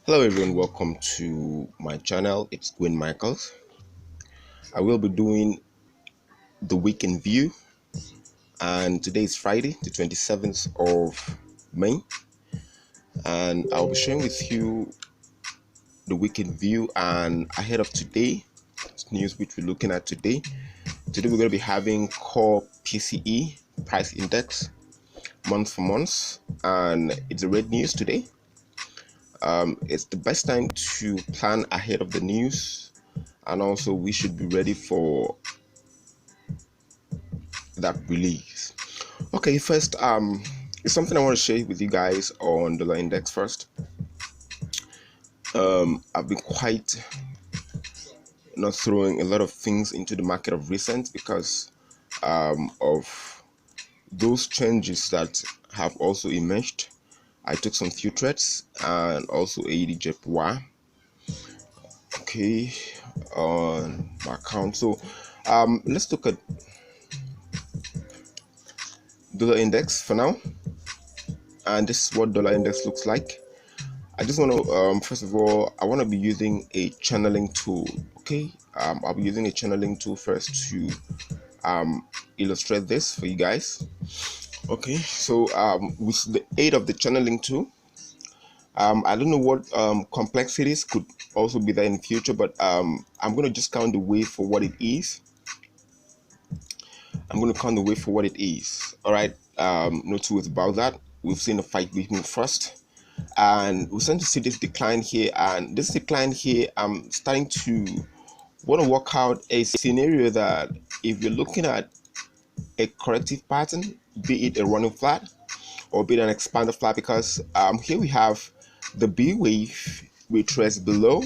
Hello everyone, welcome to my channel. It's Gwyn Michaels. I will be doing the weekend view, and today is Friday the 27th of May, and I'll be sharing with you the weekend view. And ahead of today news which we're looking at today we're going to be having core PCE price index month for month, and it's a red news today. It's the best time to plan ahead of the news, and also we should be ready for that release. Okay, first, it's something I want to share with you guys on dollar index first. I've been quite not throwing a lot of things into the market of recent because of those changes that have also emerged. I took some few trades and also AED okay, on my account. So let's look at dollar index for now, and this is what dollar index looks like. I just want to first of all, I want to be using a channeling tool. Okay, I'll be using a channeling tool first to illustrate this for you guys. Okay, so with the aid of the channeling tool, I don't know what complexities could also be there in the future, but I'm going to just count the wave for what it is. I'm going to count the wave for what it is. All right, no two ways about that. We've seen the 5 week move first, and we're starting to see this decline here, and this decline here, I'm starting to want to work out a scenario that if you're looking at a corrective pattern, be it a running flat or be it an expanded flat, because here we have the B wave which rests below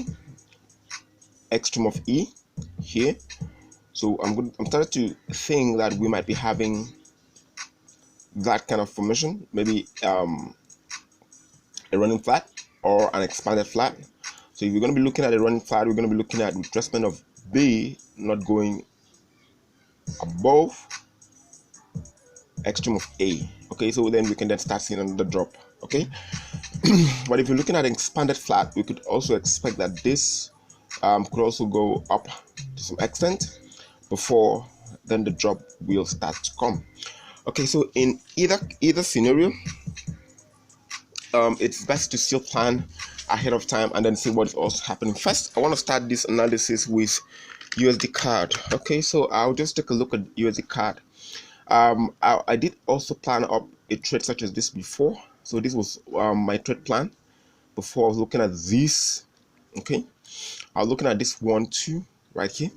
extreme of E here. So I'm starting to think that we might be having that kind of formation, maybe a running flat or an expanded flat. So if you're going to be looking at a running flat, we're going to be looking at retracement of B not going above extreme of A. Okay, so then we can then start seeing another drop. Okay, but if you're looking at an expanded flat, we could also expect that this could also go up to some extent before then the drop will start to come. Okay, so in either scenario, it's best to still plan ahead of time and then see what is also happening. First, I want to start this analysis with USDCAD. Okay, so I'll just take a look at USDCAD. I did also plan up a trade such as this before. So this was my trade plan before. I was looking at this. Okay, I was looking at this 1, 2 right here,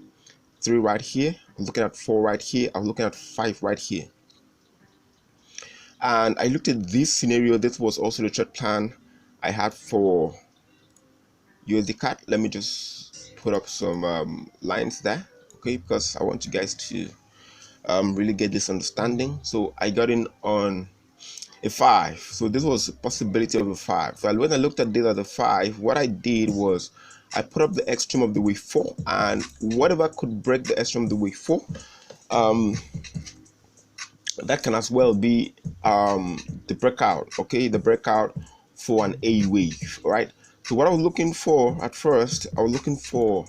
3 right here. I was looking at 4 right here. I was looking at 5 right here. And I looked at this scenario. This was also the trade plan I had for USDCAD. Let me just put up some lines there, okay, because I want you guys to really get this understanding. So I got in on a 5. So this was a possibility of a 5. So when I looked at this as a 5, what I did was I put up the extreme of the wave 4, and whatever could break the extreme of the wave 4, that can as well be the breakout. Okay, the breakout for an A wave. All right, so what I was looking for at first, I was looking for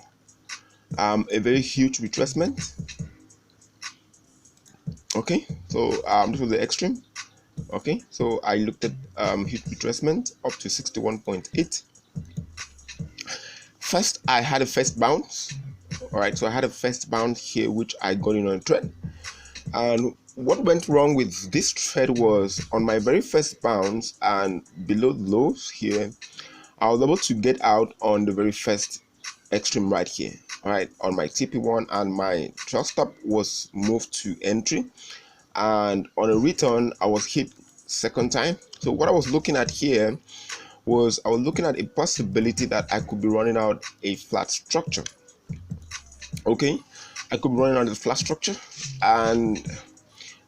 a very huge retracement. Okay, so this was the extreme. Okay, so I looked at huge retracement up to 61.8. First, I had a first bounce. All right, so I had a first bounce here, which I got in on a trend. And what went wrong with this trade was on my very first bounce and below the lows here, I was able to get out on the very first extreme right here. All right, on my TP1, and my trail stop was moved to entry, and on a return I was hit second time. So what I was looking at here was I was looking at a possibility that I could be running out a flat structure. Okay, I could be running out a flat structure, and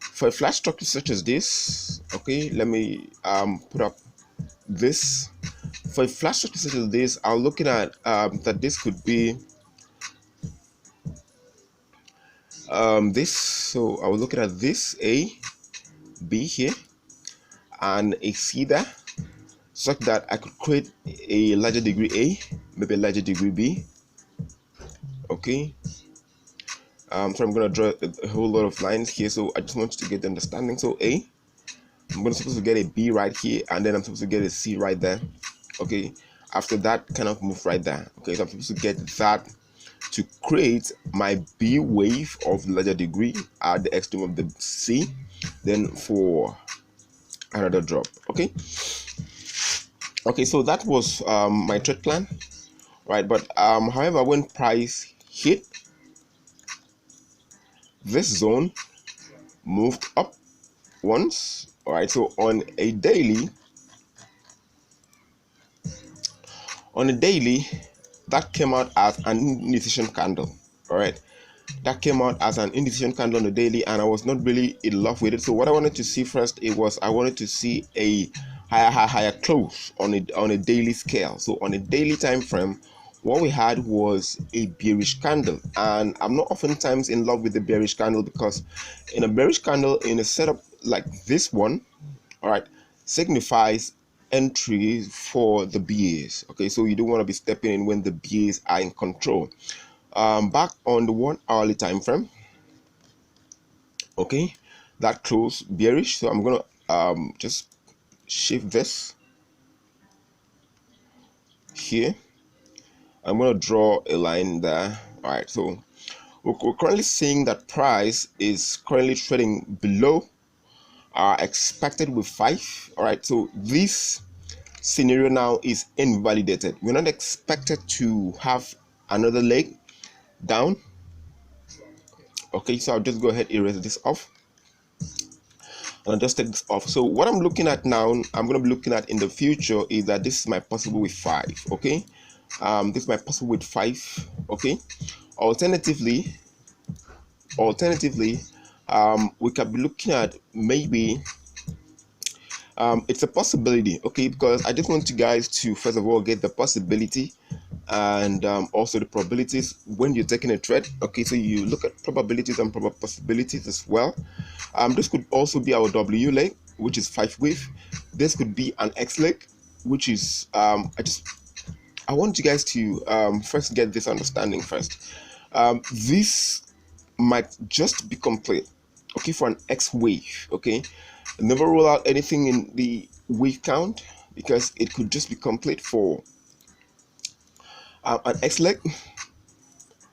for a flat structure such as this, okay, let me put up this. For a flat structure such as this, I'm looking at that this could be this. So I was looking at this A, B here, and a C there. such that I could create a larger degree A, maybe a larger degree B. Okay. So I'm gonna draw a whole lot of lines here. So I just want you to get the understanding. So A, I'm supposed to get a B right here, and then I'm supposed to get a C right there. Okay. After that, kind of move right there. Okay. So I'm supposed to get that to create my B wave of larger degree at the extreme of the C, then for another drop. Okay. Okay. So that was my trade plan, right? But however, when price hit this zone, moved up once. All right. So on a daily, that came out as an indecision candle. All right, that came out as an indecision candle on the daily, and I was not really in love with it. So what I wanted to see first, I wanted to see a higher close on a daily scale. So on a daily time frame, what we had was a bearish candle, and I'm not oftentimes in love with the bearish candle, because in a bearish candle in a setup like this one, all right, signifies entry for the BAs. Okay, so you don't want to be stepping in when the BAs are in control. Back on the 1 hourly time frame, okay, that closed bearish. So I'm gonna just shift this here. I'm gonna draw a line there. All right, so we're currently seeing that price is currently trading below our expected with 5. All right, so this scenario now is invalidated. We're not expected to have another leg down. Okay, so I'll just go ahead and erase this off, and I'll just take this off. So what I'm looking at now, I'm going to be looking at in the future, is that this is my possible with 5. Okay, this is my possible with 5. Okay, alternatively, we could be looking at maybe it's a possibility. Okay, because I just want you guys to first of all get the possibility and also the probabilities when you're taking a trade. Okay, so you look at probabilities and possibilities as well. This could also be our W leg, which is 5 wave. This could be an X leg, which is I want you guys to first get this understanding first. This might just be complete, okay, for an X wave. Okay, never rule out anything in the wave count, because it could just be complete for an X leg.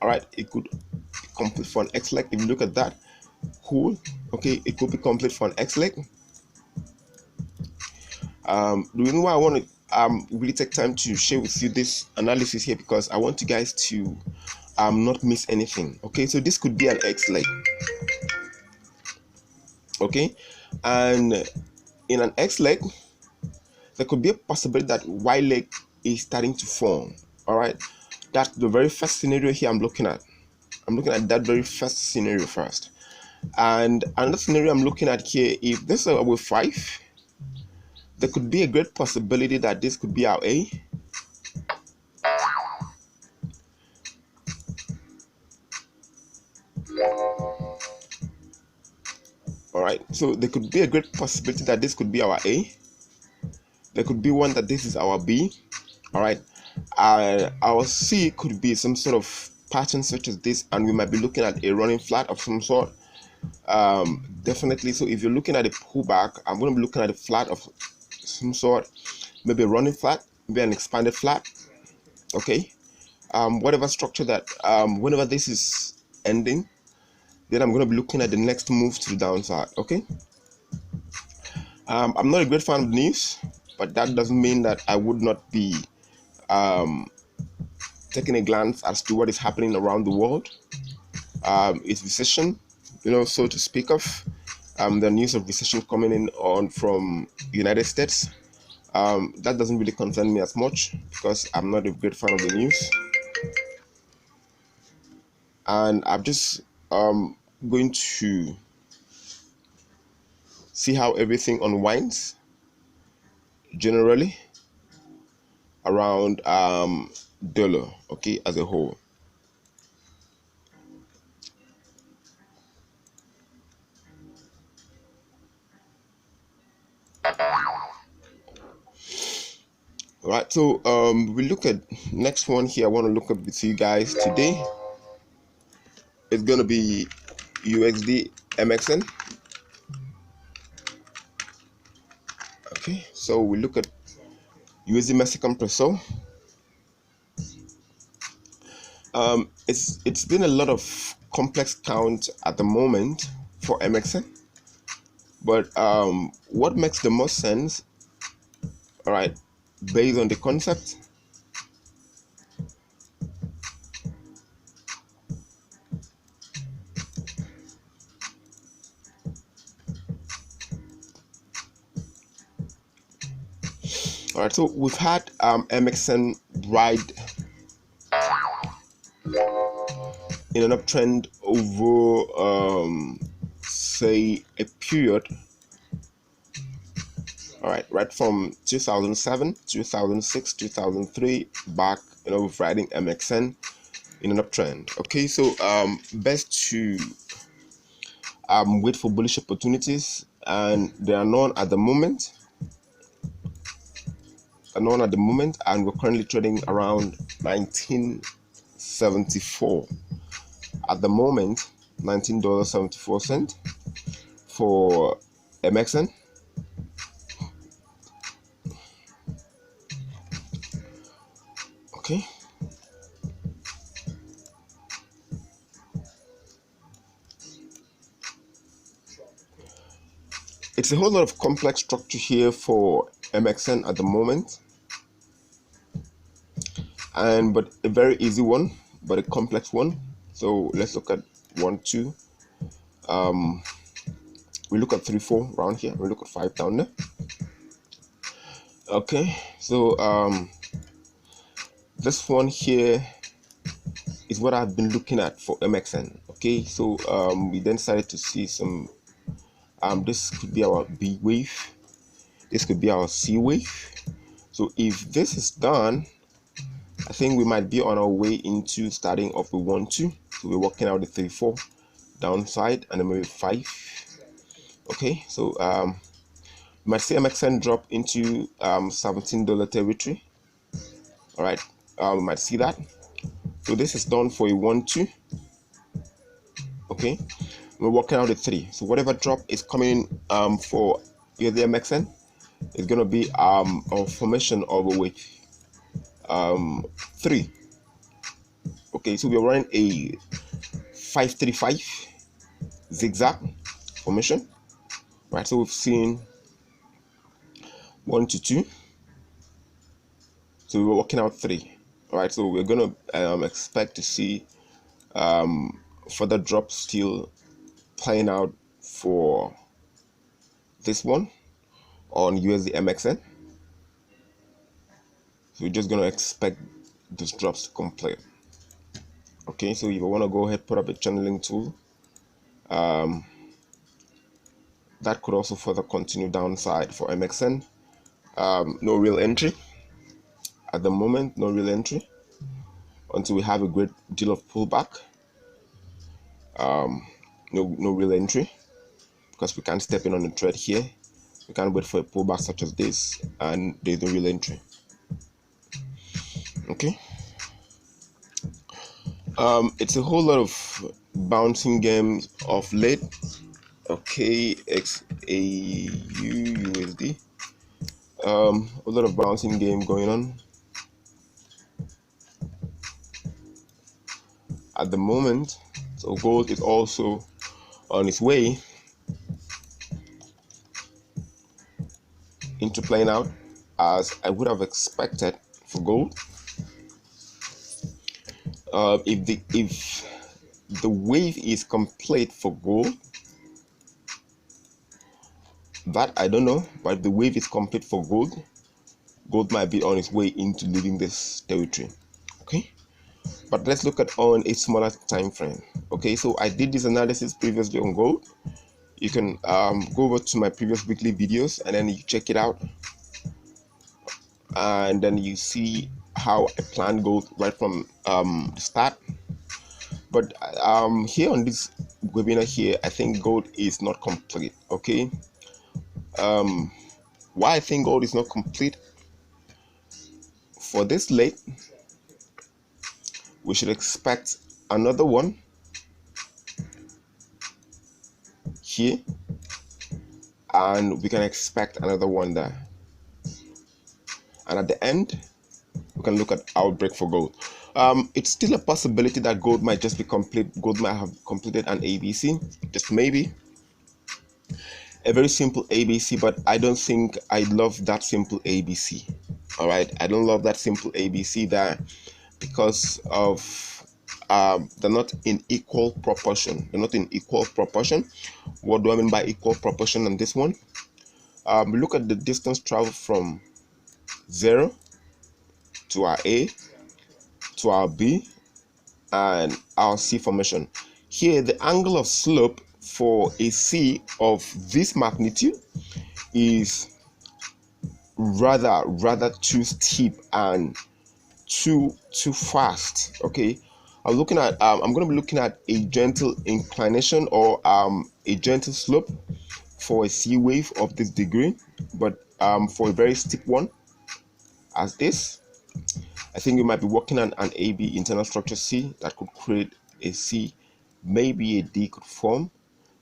All right, it could be complete for an X leg. If you look at that, cool. Okay, it could be complete for an X leg. The reason why I want to really take time to share with you this analysis here, because I want you guys to not miss anything. Okay, so this could be an X leg. Okay, and in an X leg, there could be a possibility that Y leg is starting to form. All right, that's the very first scenario here I'm looking at. I'm looking at that very first scenario first. And another scenario I'm looking at here, if this is a wave 5, there could be a great possibility that this could be our A. All right, so there could be a great possibility that this could be our A. There could be one that this is our B. All right, our C could be some sort of pattern such as this, and we might be looking at a running flat of some sort. Definitely. So if you're looking at a pullback, I'm going to be looking at a flat of some sort, maybe a running flat, maybe an expanded flat. Okay, whatever structure that whenever this is ending, then I'm going to be looking at the next move to the downside. Okay, I'm not a great fan of the news, but that doesn't mean that I would not be taking a glance as to what is happening around the world. It's recession, so to speak of. The news of recession coming in on from United States. That doesn't really concern me as much, because I'm not a great fan of the news. And I'm just going to see how everything unwinds generally around dollar, okay, as a whole. Right, so we look at next one here. I want to look at with you guys today. It's gonna be USD MXN. Okay, so we look at USD Mexican peso. It's been a lot of complex count at the moment for MXN, but what makes the most sense, all right, based on the concept, all right, so we've had MXN ride in an uptrend over say a period, all right from 2007, 2006, 2003 back, with riding MXN in an uptrend. Okay, so best to wait for bullish opportunities, and there are none at the moment. And we're currently trading around 19.74 at the moment, $19.74 for MXN. Okay, it's a whole lot of complex structure here for MXN at the moment, but a very easy one, but a complex one. So let's look at 1, 2. We look at 3, 4 around here. We look at 5 down there. Okay, so this one here is what I've been looking at for MXN. Okay, so we then started to see some. This could be our B wave. This could be our C wave. So if this is done, I think we might be on our way into starting off with 1, 2. So we're working out the 3, 4 downside, and then maybe 5. Okay, so you might see MXN drop into $17 territory. All right, we might see that. So this is done for a 1, 2. Okay, we're working out the 3. So whatever drop is coming for the MXN is gonna be a formation of a wave 3. Okay, so we're running a 535 zigzag formation, right? So we've seen 1 to 2. So we're working out 3. All right, so we're gonna expect to see further drops still playing out for this one on USD MXN. So we're just gonna expect these drops to complete. Okay, so if I want to go ahead, put up a channeling tool, that could also further continue downside for MXN. No real entry at the moment, no real entry until we have a great deal of pullback. No real entry, because we can't step in on the trade here. We can't wait for a pullback such as this, and there's no real entry. Okay, it's a whole lot of bouncing games of late. Okay, XAU USD, a lot of bouncing game going on at the moment. So gold is also on its way into playing out as I would have expected for gold. If the wave is complete for gold, that I don't know, but if the wave is complete for gold, gold might be on its way into leaving this territory. Okay, but let's look at on a smaller time frame. Okay, so I did this analysis previously on gold. You can go over to my previous weekly videos and then you check it out, and then you see how I planned gold right from the start. But here on this webinar here, I think gold is not complete. Okay, why I think gold is not complete for this late, we should expect another one here, and we can expect another one there. And at the end, we can look at our break for gold. It's still a possibility that gold might just be complete. Gold might have completed an ABC, just maybe a very simple ABC, but I don't think I love that simple ABC. All right, I don't love that simple ABC there because of they're not in equal proportion. They're not in equal proportion. What do I mean by equal proportion on this one? Look at the distance traveled from 0 to our A to our B and our C formation. Here, the angle of slope for a C of this magnitude is rather too steep and too fast. Okay, I'm looking at I'm going to be looking at a gentle inclination or a gentle slope for a C wave of this degree, but for a very steep one as this, I think we might be working on an AB internal structure C that could create a C. Maybe a D could form,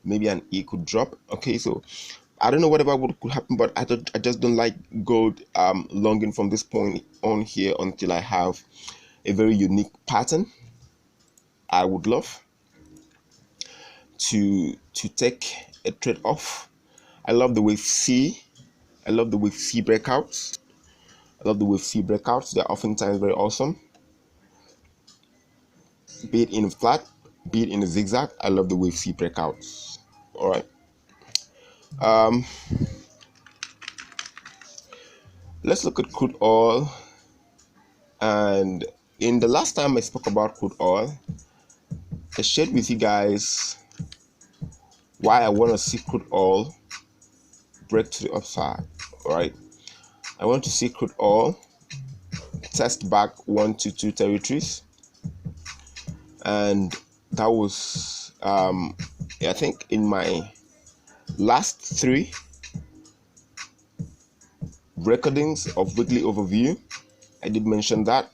maybe an E could drop. Okay, so I don't know whatever what could happen, but I just don't like gold longing from this point on here until I have a very unique pattern. I would love to take a trade off. I love the wave C. I love the wave C breakouts. I love the wave C breakouts. They're oftentimes very awesome. Be it in flat, be it in a zigzag, I love the wave C breakouts. All right. Let's look at crude oil. And in the last time I spoke about crude oil, I shared with you guys why I want to see crude oil break to the upside. All right. I want to see crude oil test back 1 to 2 territories, and that was I think in my last 3 recordings of weekly overview I did mention that.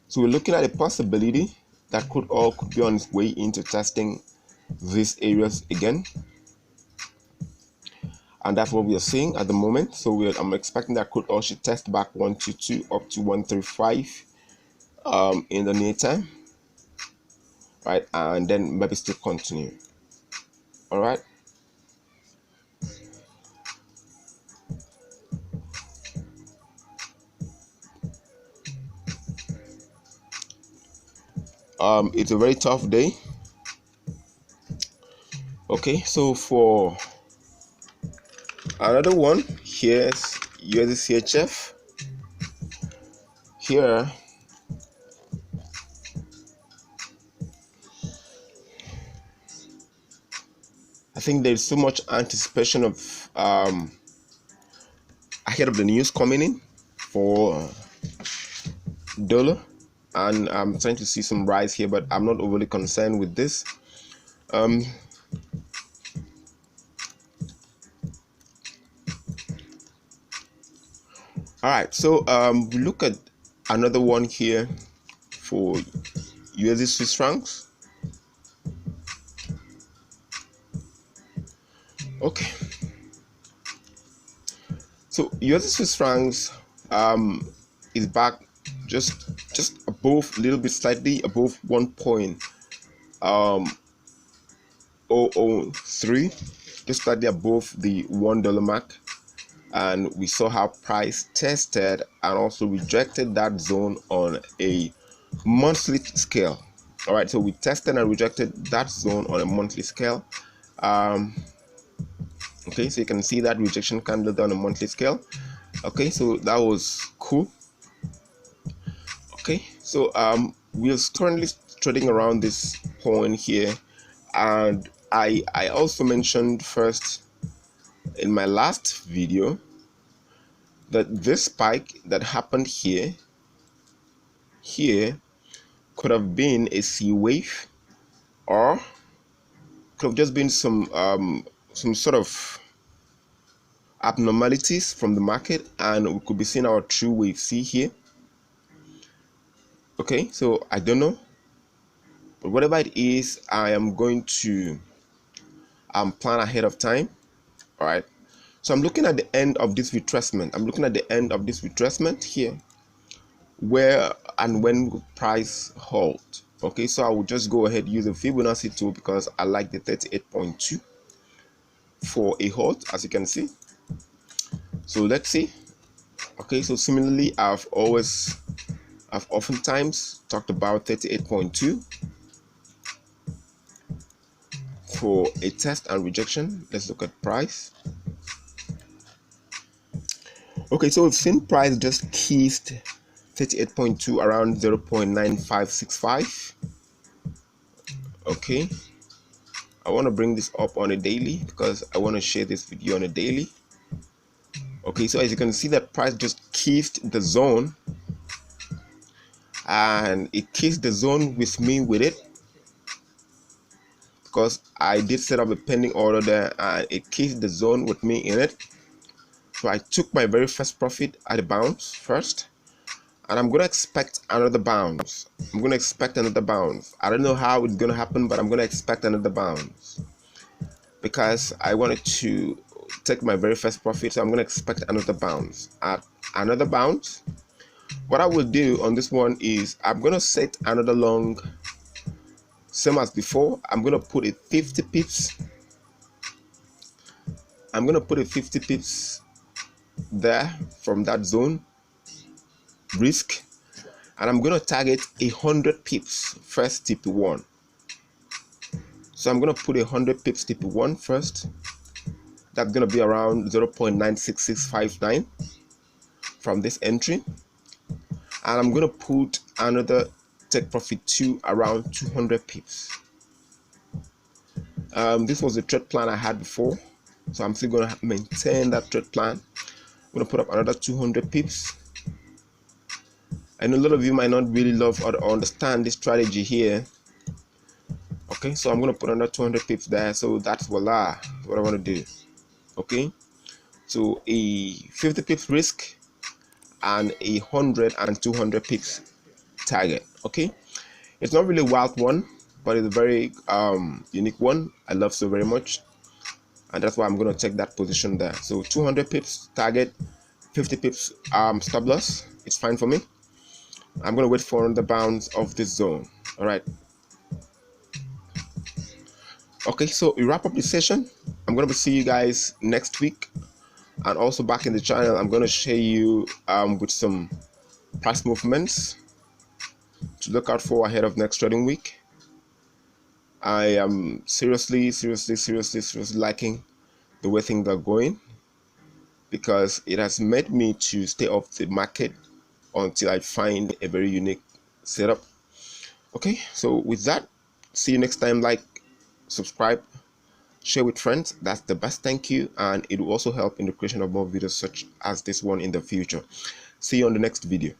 So we're looking at a possibility that crude oil could be on its way into testing these areas again, and that's what we are seeing at the moment. So I'm expecting that crude oil should test back 122 up to 135 in the near time, right, and then maybe still continue. All right. It's a very tough day. Okay, so for another one, here's USDCHF. Here, I think there's so much anticipation of ahead of the news coming in for dollar, and I'm trying to see some rise here, but I'm not overly concerned with this. All right, so we look at another one here for USD Swiss francs. Okay, so USD Swiss francs is back just above, a little bit slightly above 1.003, just slightly above the $1 mark. And we saw how price tested and also rejected that zone on a monthly scale. All right, so we tested and rejected that zone on a monthly scale. Okay, so you can see that rejection candle on a monthly scale. Okay, so that was cool. Okay, so we are currently trading around this point here, and I also mentioned first in my last video that this spike that happened here could have been a C wave, or could have just been some sort of abnormalities from the market, and we could be seeing our true wave C here. Okay, so I don't know, but whatever it is, I am going to plan ahead of time. All right, so I'm looking at the end of this retracement. I'm looking at the end of this retracement here, where and when will price halt. Okay, so I will just go ahead use the Fibonacci tool because I like the 38.2 for a halt, as you can see. So let's see. Okay, so similarly, I've oftentimes talked about 38.2 for a test and rejection. Let's look at price. Okay, so we've seen price just kissed 38.2 around 0.9565. Okay, I want to bring this up on a daily because I want to share this video on a daily. Okay, so as you can see, that price just kissed the zone, and it kissed the zone with me with it because I did set up a pending order there, and it kissed the zone with me in it. So I took my very first profit at a bounce first, and I'm going to expect another bounce. I'm going to expect another bounce. I don't know how it's going to happen, but I'm going to expect another bounce because I wanted to take my very first profit. So I'm going to expect another bounce. At another bounce, what I will do on this one is I'm going to set another long, same as before. I'm going to put a 50 pips. I'm going to put a 50 pips there from that zone risk, and I'm going to target 100 pips first TP1. So I'm going to put 100 pips TP1 first. That's going to be around 0.96659 from this entry, and I'm going to put another take profit 2 around 200 pips. This was the trade plan I had before, so I'm still going to maintain that trade plan. I'm going to put up another 200 pips. I know a lot of you might not really love or understand this strategy here. Okay, so I'm going to put another 200 pips there. So that's voila, what I want to do. Okay, so a 50 pips risk and 100 and 200 pips target. Okay, it's not really a wild one, but it's a very unique one. I love so very much, and that's why I'm going to take that position there. So 200 pips target, 50 pips stop loss. It's fine for me. I'm going to wait for the bounce of this zone. All right. Okay, so we wrap up the session. I'm going to see you guys next week, and also back in the channel, I'm going to share you with some price movements to look out for ahead of next trading week. I am seriously liking the way things are going, because it has made me to stay off the market until I find a very unique setup. Okay, so with that, see you next time. Like, subscribe, share with friends. That's the best thank you, and it will also help in the creation of more videos such as this one in the future. See you on the next video.